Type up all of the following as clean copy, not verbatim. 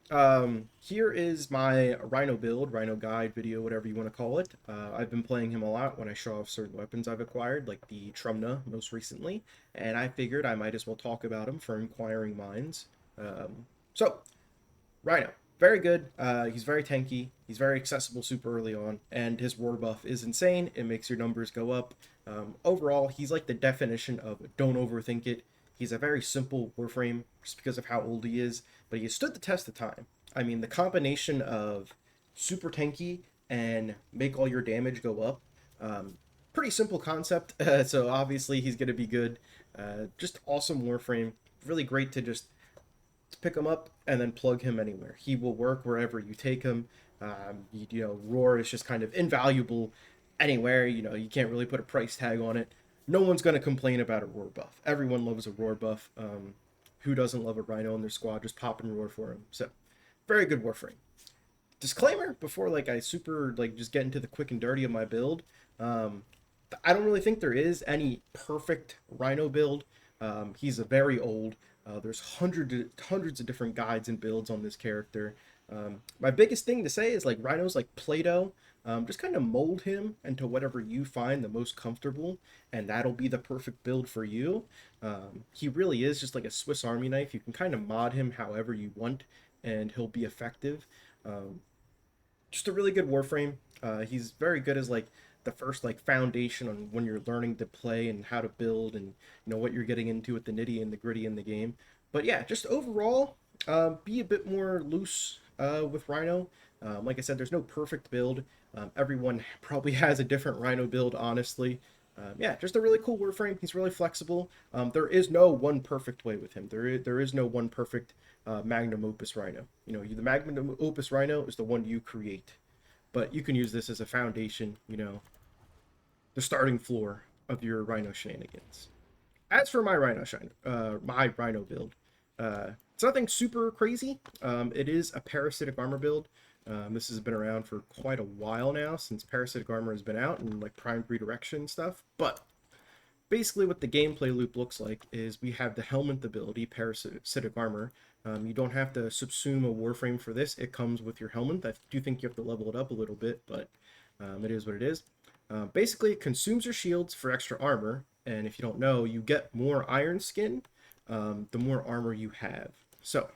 Here is my Rhino build, Rhino guide video, whatever you want to call it. I've been playing him a lot when I show off certain weapons I've acquired, like the Trumna most recently, and I figured I might as well talk about him for inquiring minds. So, Rhino, very good. He's very tanky. He's very accessible super early on, and his roar buff is insane. It makes your numbers go up. Overall, he's like the definition of don't overthink it. He's a very simple Warframe just because of how old he is, but he has stood the test of time. I mean, the combination of super tanky and make all your damage go up. Pretty simple concept, so obviously he's going to be good. Just awesome Warframe. Really great to just pick him up and then plug him anywhere. He will work wherever you take him. Roar is just kind of invaluable anywhere. You can't really put a price tag on it. No one's going to complain about a roar buff. Everyone loves a roar buff. Who doesn't love a Rhino in their squad? Just pop and roar for him. So, very good Warframe. Disclaimer before I super just get into the quick and dirty of my build. Um, I don't really think there is any perfect Rhino build. He's a very old. There's hundreds of different guides and builds on this character. My biggest thing to say is Rhino's like Play-Doh. Just kind of mold him into whatever you find the most comfortable, and that'll be the perfect build for you. He really is just like a Swiss Army knife. You can kind of mod him however you want, and he'll be effective. Um, just a really good Warframe. He's very good as the first foundation on when you're learning to play and how to build and what you're getting into with the nitty and the gritty in the game. But yeah, just overall, be a bit more loose with Rhino. Like I said, there's no perfect build. Everyone probably has a different Rhino build, honestly. Yeah, just a really cool Warframe. He's really flexible. There is no one perfect way with him. There is no one perfect magnum opus Rhino. The magnum opus Rhino is the one you create, but you can use this as a foundation. The starting floor of your Rhino shenanigans. As for my Rhino build, it's nothing super crazy. It is a parasitic armor build. This has been around for quite a while now, since parasitic armor has been out and prime redirection stuff. But basically, what the gameplay loop looks like is we have the helmet ability, parasitic armor. You don't have to subsume a Warframe for this. It comes with your helmet. I do think you have to level it up a little bit, but it is what it is. Basically, it consumes your shields for extra armor, and if you don't know, you get more iron skin the more armor you have. So,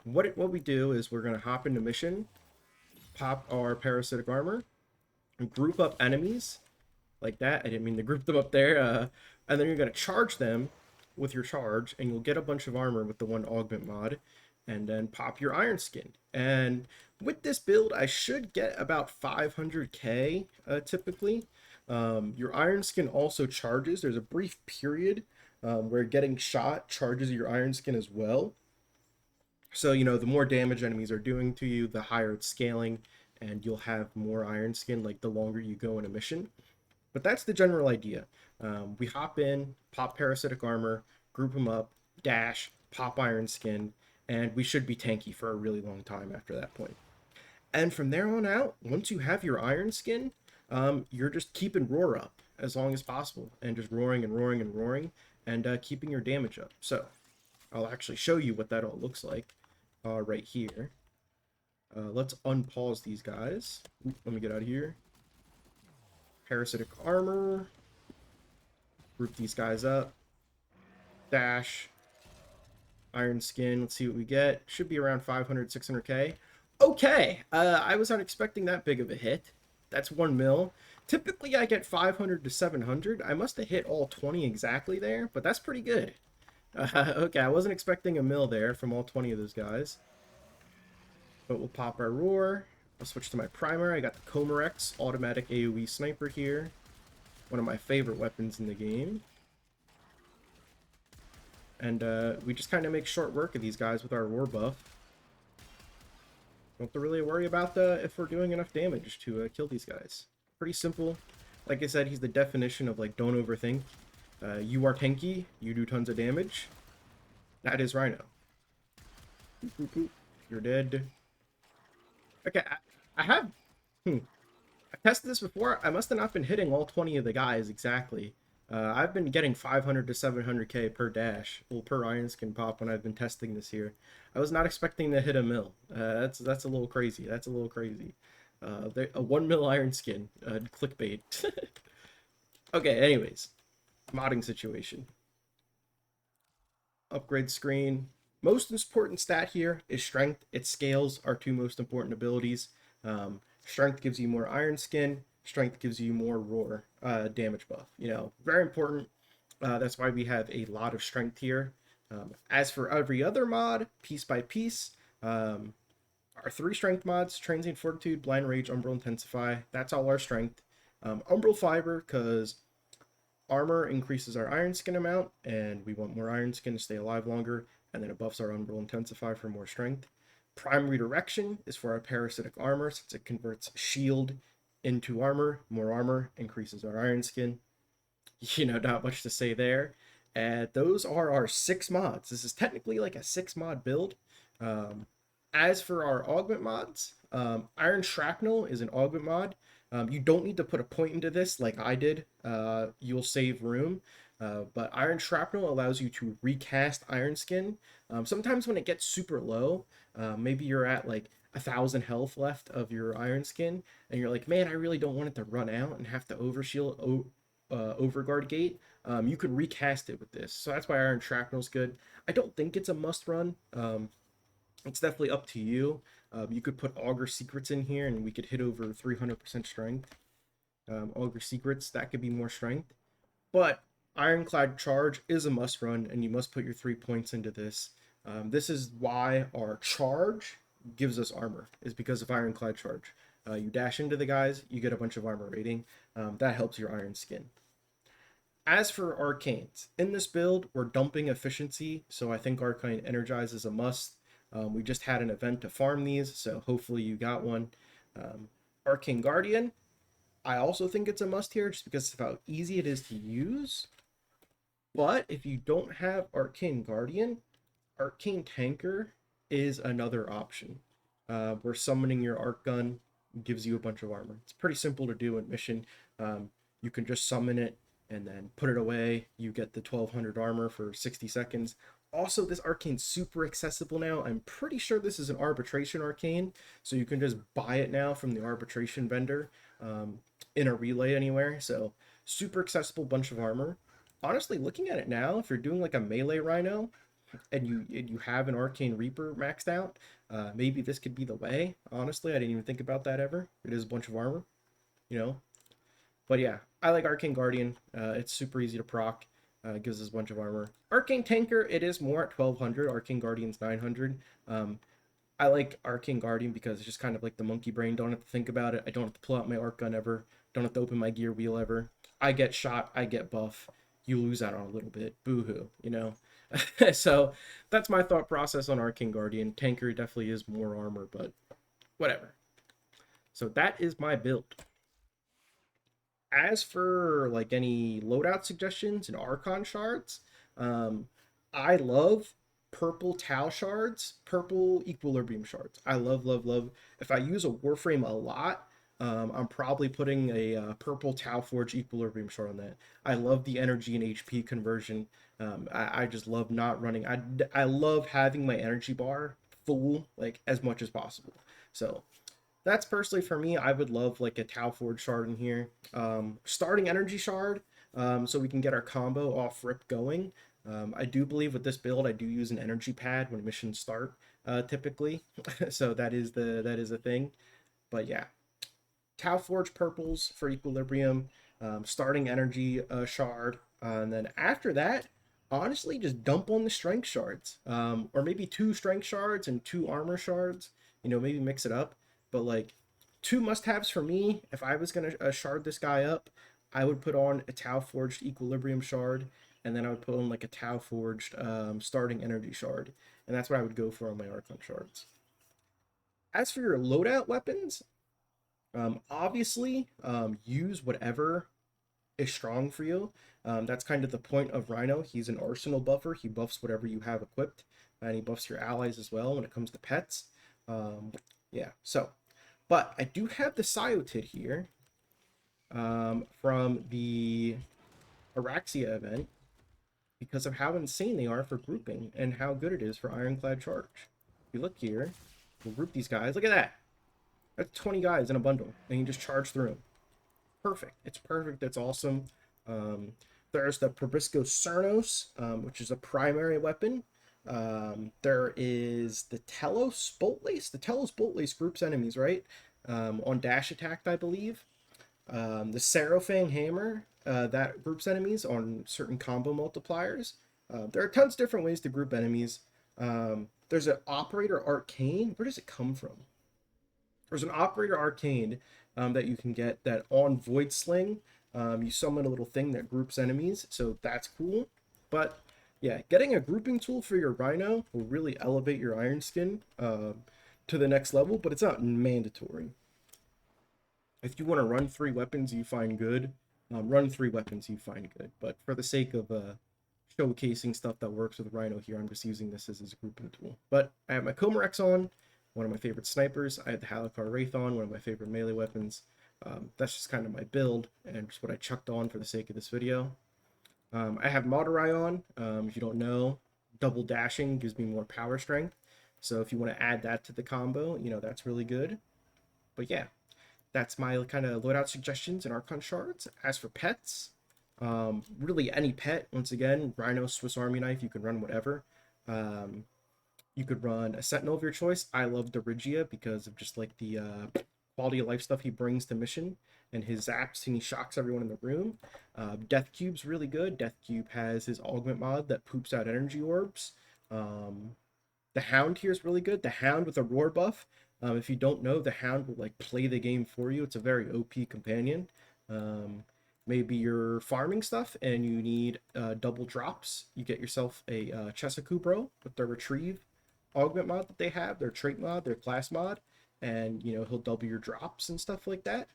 what we do is we're going to hop into mission, pop our parasitic armor, and group up enemies like that. I didn't mean to group them up there. And then you're going to charge them with your charge, and you'll get a bunch of armor with the one augment mod, and then pop your iron skin. And with this build, I should get about 500k typically. Your iron skin also charges. There's a brief period where getting shot charges your iron skin as well. So, the more damage enemies are doing to you, the higher it's scaling, and you'll have more iron skin the longer you go in a mission. But that's the general idea. We hop in, pop parasitic armor, group them up, dash, pop iron skin, and we should be tanky for a really long time after that point. And from there on out, once you have your iron skin, you're just keeping roar up as long as possible, and just roaring and roaring and roaring, and keeping your damage up. So I'll actually show you what that all looks like right here. Let's unpause these guys. Let me get out of here. Parasitic armor. Group these guys up. Dash. Iron skin. Let's see what we get. Should be around 500, 600k. Okay. I was not expecting that big of a hit. That's 1 mil. Typically, I get 500 to 700. I must have hit all 20 exactly there, but that's pretty good. Okay, I wasn't expecting a mil there from all 20 of those guys. But we'll pop our roar. I'll switch to my primer. I got the Comarex automatic AoE sniper here. One of my favorite weapons in the game. And we just kind of make short work of these guys with our roar buff. Don't have to really worry about if we're doing enough damage to kill these guys. Pretty simple. Like I said, he's the definition of don't overthink. You are tanky. You do tons of damage. That is Rhino. You're dead. Okay, I have... I tested this before. I must have not been hitting all 20 of the guys exactly. I've been getting 500 to 700k per dash, well, per iron skin pop when I've been testing this here. I was not expecting to hit a mil. That's a little crazy. That's a little crazy. A 1 mil iron skin. Clickbait. Okay, anyways, modding situation. Upgrade screen. Most important stat here is strength. It scales our two most important abilities. Strength gives you more iron skin. Strength gives you more roar damage buff. You know, very important. That's why we have a lot of strength here. As for every other mod, piece by piece, our three strength mods: Transient Fortitude, Blind Rage, Umbral Intensify. That's all our strength. Umbral Fiber, because armor increases our iron skin amount, and we want more iron skin to stay alive longer, and then it buffs our Umbral Intensify for more strength. Prime Redirection is for our parasitic armor, since it converts shield into armor. More armor increases our iron skin. You know, not much to say there. And those are our 6 mods. This is technically like a 6 mod build. Um, as for our augment mods, Iron Shrapnel is an augment mod. You don't need to put a point into this like I did. You'll save room. But Iron Shrapnel allows you to recast Iron Skin. Sometimes when it gets super low, maybe you're at like 1,000 health left of your Iron Skin, and you're like, man, I really don't want it to run out and have to overshield, Overguard Gate. You can recast it with this, so that's why Iron Shrapnel is good. I don't think it's a must run. It's definitely up to you. You could put Augur Secrets in here, and we could hit over 300% strength. Augur Secrets, that could be more strength. But Ironclad Charge is a must run, and you must put your 3 points into this. This is why our charge gives us armor, is because of Ironclad Charge. You dash into the guys, you get a bunch of armor rating. That helps your iron skin. As for arcanes, in this build, we're dumping efficiency, so I think Arcane Energize is a must. We just had an event to farm these, so hopefully you got one. Arcane Guardian, I also think it's a must here, just because of how easy it is to use. But if you don't have Arcane Guardian, Arcane Tanker is another option. Where summoning your Arc Gun gives you a bunch of armor. It's pretty simple to do in mission. You can just summon it and then put it away. You get the 1200 armor for 60 seconds. Also, this arcane's super accessible now. I'm pretty sure this is an arbitration arcane, so you can just buy it now from the arbitration vendor in a relay anywhere. So super accessible bunch of armor. Honestly, looking at it now, if you're doing like a melee Rhino and you have an Arcane Reaper maxed out, maybe this could be the way. Honestly, I didn't even think about that ever. It is a bunch of armor, you know. But yeah, I like Arcane Guardian. It's super easy to proc. Gives us a bunch of armor. Arcane Tanker, it is more at 1200. Arcane Guardian's 900. I like Arcane Guardian because it's just kind of like the monkey brain. Don't have to think about it. I don't have to pull out my arc gun ever. Don't have to open my gear wheel ever. I get shot. I get buff. You lose out on a little bit. Boo-hoo, you know? So that's my thought process on Arcane Guardian. Tanker definitely is more armor, but whatever. So that is my build. As for like any loadout suggestions and Archon shards, I love purple Tau shards, purple Equilibrium shards. I love, love, love. If I use a Warframe a lot, I'm probably putting a purple Tau Forge Equilibrium shard on that. I love the energy and HP conversion. I just love not running. I love having my energy bar full like as much as possible. So that's personally for me. I would love like a Tau Forge shard in here. Starting energy shard, so we can get our combo off rip going. I do believe with this build, I do use an energy pad when missions start, typically. So that is a thing. But yeah, Tau Forge purples for equilibrium, starting energy shard, and then after that, honestly, just dump on the strength shards, or maybe 2 strength shards and 2 armor shards. You know, maybe mix it up. But like 2 must-haves for me, if I was gonna shard this guy up, I would put on a Tau Forged equilibrium shard, and then I would put on like a Tau Forged starting energy shard, and that's what I would go for on my Archon shards. As for your loadout weapons, obviously, use whatever is strong for you. That's kind of the point of Rhino. He's an arsenal buffer. He buffs whatever you have equipped, and he buffs your allies as well when it comes to pets. Yeah, so, but I do have the Cyotid here from the Araxia event because of how insane they are for grouping and how good it is for Ironclad Charge. If you look here, we'll group these guys. Look at that. That's 20 guys in a bundle, and you just charge through them. Perfect. It's perfect. It's awesome. Um, there's the Probisco Cernos, which is a primary weapon. There is the Telos Bolt Lace. The Telos Bolt Lace groups enemies, right? On dash attack, I believe. The Sarofang Hammer, that groups enemies on certain combo multipliers. There are tons of different ways to group enemies. There's an Operator Arcane. Where does it come from? There's an Operator Arcane that you can get that on Void Sling. You summon a little thing that groups enemies, so that's cool. But yeah, getting a grouping tool for your Rhino will really elevate your Iron Skin to the next level, but it's not mandatory. If you want to run 3 weapons you find good, run 3 weapons you find good. But for the sake of showcasing stuff that works with Rhino here, I'm just using this as a grouping tool. But I have my Comorex on, one of my favorite snipers. I have the Halakar Wraith on, one of my favorite melee weapons. That's just kind of my build and just what I chucked on for the sake of this video. I have Mauderai on. If you don't know, double dashing gives me more power strength. So if you want to add that to the combo, you know, that's really good. But yeah, that's my kind of loadout suggestions and Archon shards. As for pets, really any pet, once again, Rhino, Swiss Army Knife, you can run whatever. You could run a Sentinel of your choice. I love Dorigia because of just like the quality of life stuff he brings to mission and his zaps and he shocks everyone in the room. Death Cube's really good. Death Cube has his augment mod that poops out energy orbs. The Hound here is really good. The Hound with a roar buff. If you don't know, the Hound will like play the game for you. It's a very OP companion. Maybe you're farming stuff and you need double drops. You get yourself a Chesakubro with their retrieve augment mod that they have, their trait mod, their class mod, and you know he'll double your drops and stuff like that.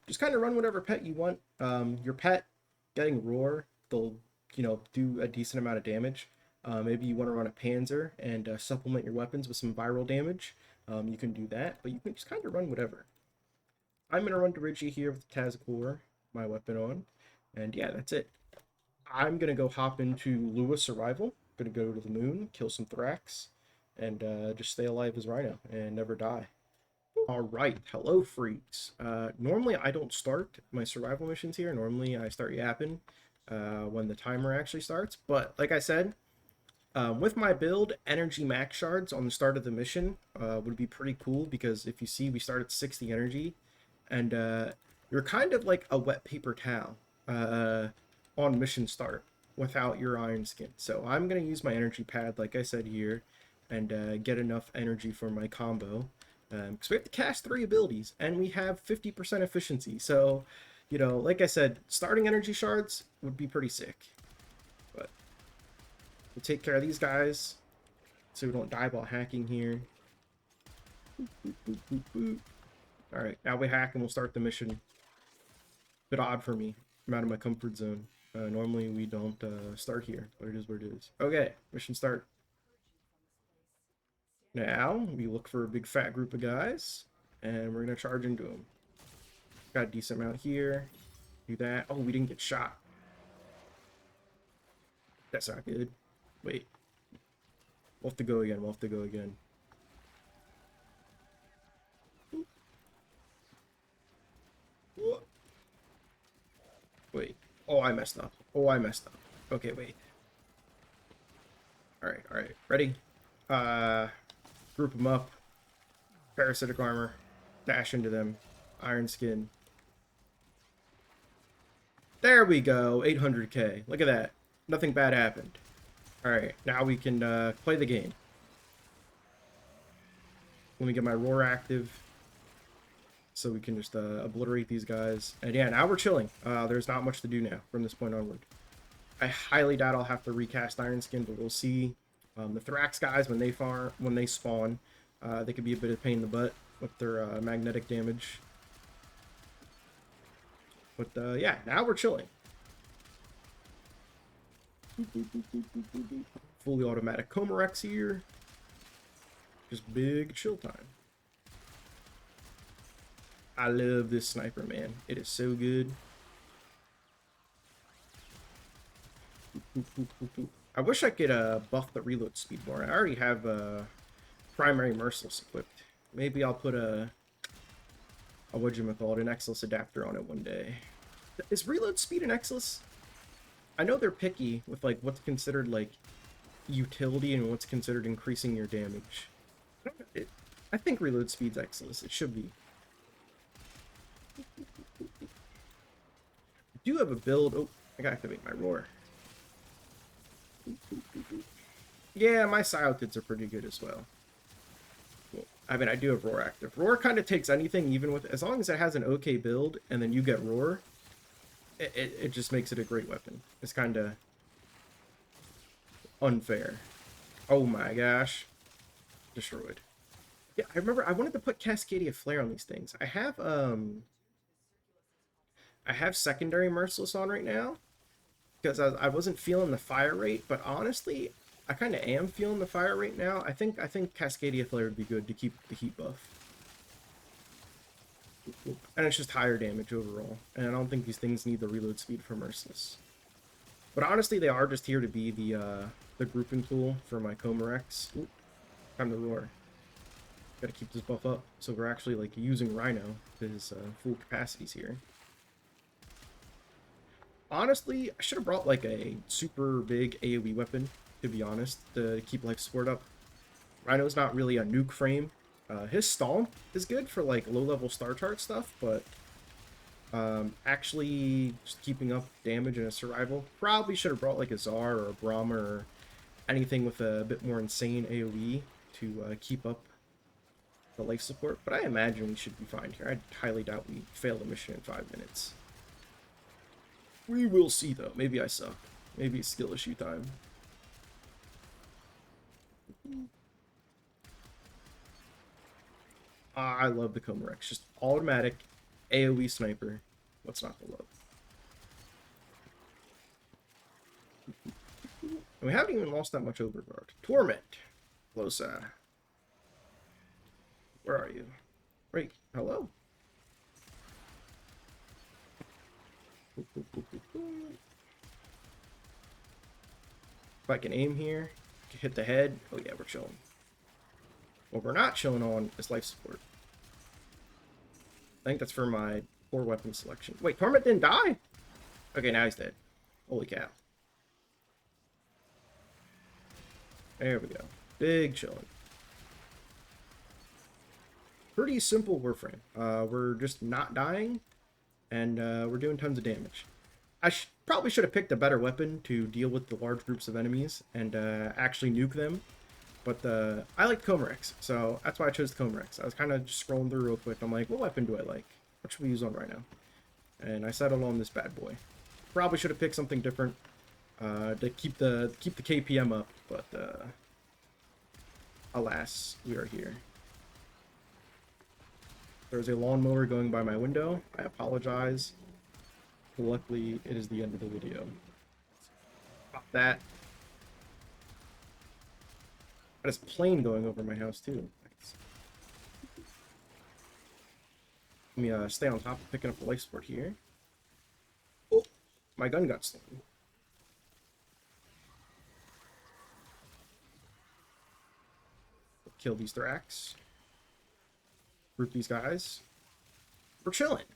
Just kind of run whatever pet you want. Your pet getting roar, they'll do a decent amount of damage. Maybe you want to run a Panzer and supplement your weapons with some viral damage. You can do that, but you can just kind of run whatever. I'm going to run Dorigia here with Tazakor, my weapon on, and yeah, that's it. I'm going to go hop into Lua Survival. Going to go to the moon, kill some Thrax, and just stay alive as Rhino and never die. Alright, hello freaks. Normally I don't start my survival missions here. Normally I start yapping when the timer actually starts, but like I said, with my build, energy max shards on the start of the mission would be pretty cool because if you see, we start at 60 energy, and you're kind of like a wet paper towel on mission start without your iron skin. So I'm going to use my energy pad, like I said here, and get enough energy for my combo. Because we have to cast 3 abilities, and we have 50% efficiency. So, you know, like I said, starting energy shards would be pretty sick. But we'll take care of these guys so we don't die while hacking here. Boop, boop, boop, boop, boop. Alright, now we hack and we'll start the mission. Bit odd for me. I'm out of my comfort zone. Normally we don't start here, but it is what it is. Okay, mission start. Now we look for a big fat group of guys, and we're gonna charge into them. Got a decent amount here. Do that. Oh, we didn't get shot. That's not good. Wait. We'll have to go again. We'll have to go again. Wait. Oh, I messed up. Oh, I messed up. Okay, wait. Alright, alright. Ready? Group them up. Parasitic armor. Dash into them. Iron skin. There we go. 800k. Look at that. Nothing bad happened. Alright, now we can play the game. Let me get my roar active so we can just obliterate these guys. And yeah, now we're chilling. There's not much to do now from this point onward. I highly doubt I'll have to recast Iron Skin, but we'll see. The Thrax guys, when they spawn, they could be a bit of pain in the butt with their magnetic damage. But yeah, now we're chilling. Fully automatic Comorex here. Just big chill time. I love this sniper, man. It is so good. I wish I could buff the reload speed more. I already have primary merciless equipped. Maybe I'll put a whatchamacallit, an Exilus adapter on it one day. Is reload speed an Exilus? I know they're picky with like what's considered like utility and what's considered increasing your damage. I think reload speed's Exilus. It should be. I do have a build. Oh, I gotta activate my roar. Yeah, my Psyotids are pretty good as well. I mean, I do have roar active. Roar kind of takes anything, even with as long as it has an okay build, and then you get roar. It just makes it a great weapon. It's kind of unfair. Oh my gosh. Destroyed. Yeah, I remember I wanted to put Cascadia Flare on these things. I have secondary Merciless on right now because I wasn't feeling the fire rate, but honestly, I kind of am feeling the fire rate now. I think Cascadia Flare would be good to keep the heat buff. And it's just higher damage overall. And I don't think these things need the reload speed for Merciless. But honestly, they are just here to be the grouping tool for my Comarex. Ooh, time to roar. Gotta keep this buff up. So we're actually like using Rhino to his full capacities here. Honestly, I should have brought like a super big AoE weapon, to be honest, to keep life support up. Rhino's not really a nuke frame. His Stomp is good for like low-level star chart stuff, but actually just keeping up damage in a survival. Probably should have brought like a Tsar or a Brahma or anything with a bit more insane AoE to keep up the life support, but I imagine we should be fine here. I highly doubt we fail the mission in 5 minutes. We will see, though. Maybe I suck. Maybe it's skill issue time. I love the Comarex. Just automatic AoE sniper. What's not to love? And we haven't even lost that much overguard. Torment. Losa. Where are you? Wait, hello? If I can aim here, hit the head. Oh yeah, we're chilling. What we're not chilling on is life support. I think that's for my poor weapon selection. Wait, Torment didn't die? Okay, now he's dead. Holy cow. There we go. Big chilling. Pretty simple Warframe. We're just not dying, and we're doing tons of damage. I probably should have picked a better weapon to deal with the large groups of enemies and actually nuke them. But I like Comarex, so that's why I chose Comarex. I was kind of just scrolling through real quick. I'm like, what weapon do I like? What should we use on Rhino? And I settled on this bad boy. Probably should have picked something different to keep the KPM up, but alas, we are here. There's a lawnmower going by my window. I apologize. Luckily, it is the end of the video. Stop that. Got this plane going over my house, too. Let me stay on top of picking up the life support here. Oh, my gun got stolen. Kill these Thrax. Group these guys. We're chilling.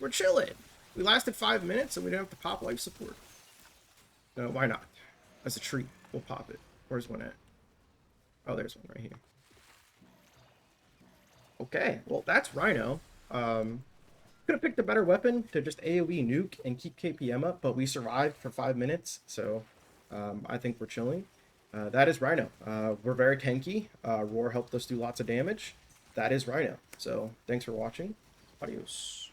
We're chilling. We lasted 5 minutes and we didn't have to pop life support. No, why not? As a treat, we'll pop it. Where's one at? Oh, there's one right here. Okay, well, that's Rhino. Could have picked a better weapon to just AoE nuke and keep KPM up, but we survived for 5 minutes, so I think we're chilling. That is Rhino. We're very tanky. Roar helped us do lots of damage. That is Rhino. So, thanks for watching. Adios.